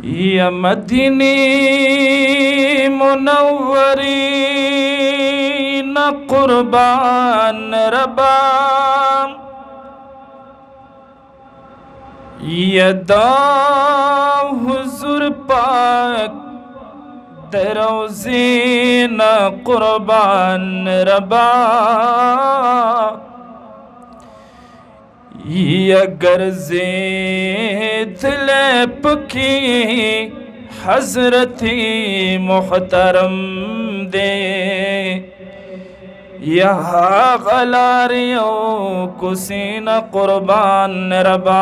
या मदीने मुनव्वरी न कुर्बान रबा यदा हुजूर पाक दरोज़े न कुर्बान रबा या गर्ज़े दिलप की हज़रती मुहतरम दे यहाँ गलारियों कुसीन कुर्बान रबा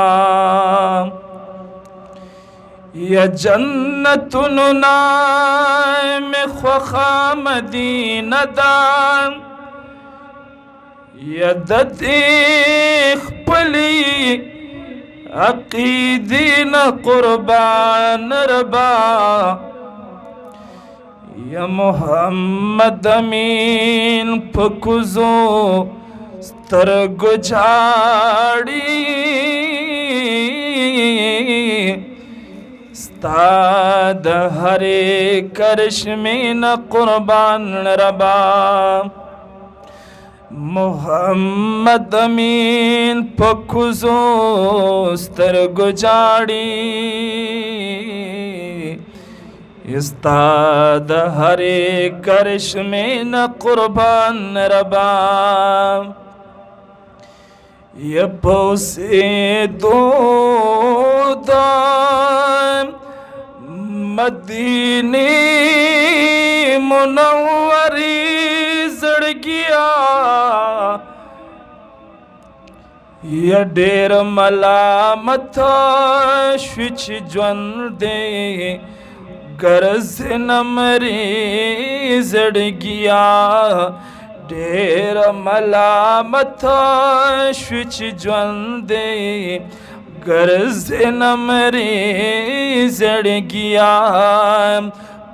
या जन्नतुन नाम ख्वाखा मदीना दान या ददीख पली अकीदीन कुर्बान रबा या मोहम्मद अमीन फकुजो स्तर गुजाड़ी स्ताद हरे करश्मीन कुर्बान रबा मोहम्मद अमीन फकुजो स्तर गुजाड़ी इस्ताद हरे करश्मीन कुर्बान रबा ये बोसे दो मदीने मुनव्वरी जड़ गया या डेर मलामत स्विच ज्वन दे गरज नमरी जड़ गया डेर मलामत स्विच ज्वन दे गरज नमरी जड़ गया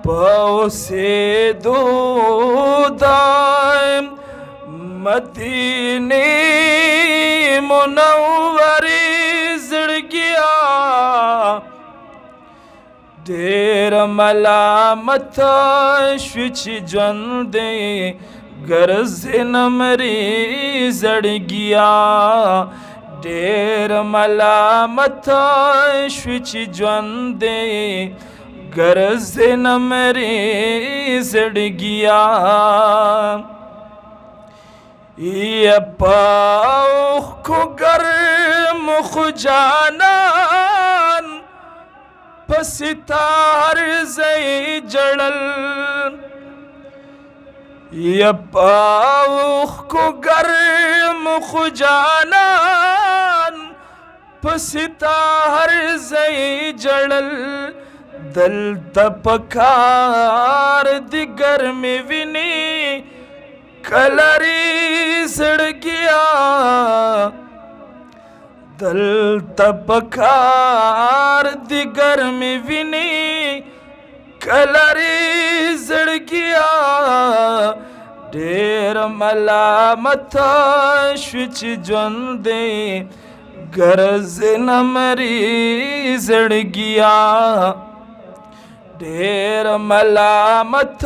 पाओ से दो दाम मदीने मुनव्वरी जड़ गया ढेर मलामत स्विच ज्वन दे गरज नमरी जड़ गया ढेर मलामत स्विच ज्वन दे गरज नमरी जड़ गया ये पाओ को गर्म खुजानान पसितार जई जड़ल ये पाओ को गर्म खुजानान पसितार जई जड़ल दल तपकार दिगर में विनी कलरी सड़ गया दल तपकार दिगर में विनी कलरी सड़ गया ढेर मलामत स्विच ज्वन दे गरज नमरी जड़ गया ढेर मलामत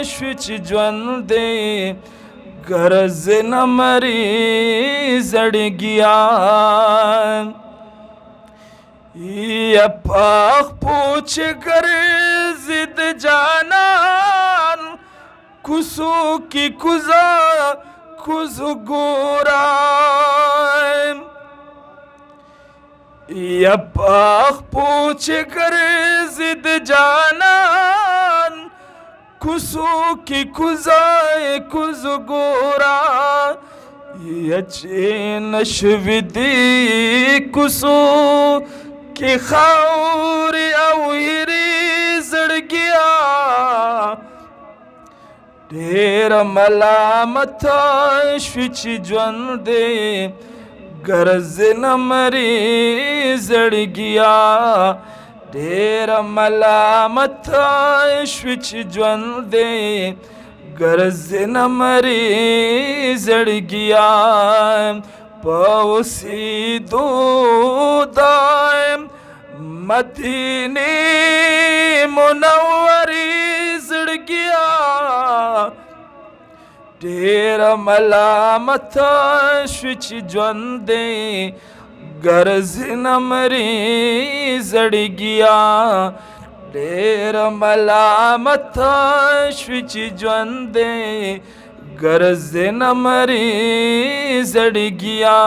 स्विच ज्वन दे गरज नमरी जड़ गया ये पाख पूछ कर जिद जानान कुसू की कुजा कुजु गोरा या पाख पूछ कर जिद जानान कुसू की कुजाए कुज गोरा ये नशविदी कुसू की खाउर अवहिरी जड़ गया ढेर मलामत स्विच ज्वन दे गरज नमरी जड़ गया ढेर मलामत स्विच ज्वन दे गरज नमरी जड़ गया पौसी दो दाम मदीने ډېر ملامت شو چې ژوند دی ګرځي نه مري زړګیا ډېر ملامت شو چې ژوند دی ګرځي نه مري زړګیا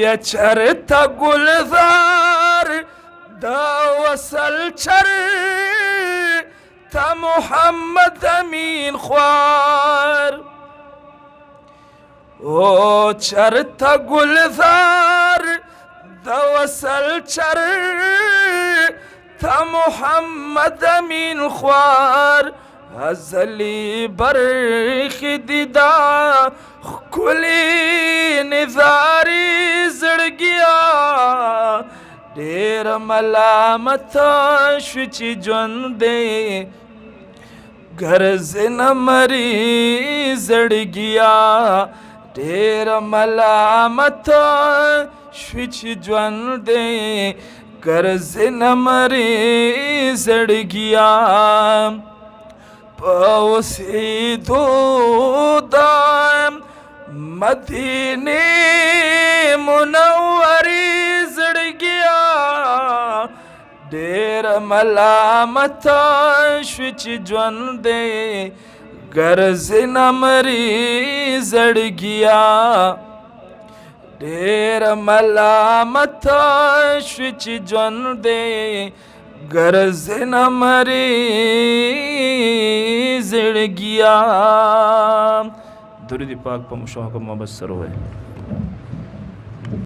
یا چرته ګلزار دا وصل چر تا محمد امین خوار او چرته ګلزار دا وصل چر تا محمد امین خوار ازلی برخ دیدا کلی نظاری زړګیا ډېر ملامت شو چې ژوند دی ګرځي نه مري زړګیا ډېر ملامت شو چې ژوند دی ګرځي نه مري زړګیا په اوسېدو د مدینې منورې زړګیا ډېر ملامت شو چې ژوند دی ګرځي نه مري زړګیا ډېر ملامت شو چې ژوند دی ګرځي نه مري زړګیا درود پاک په مشوق محمد سره وای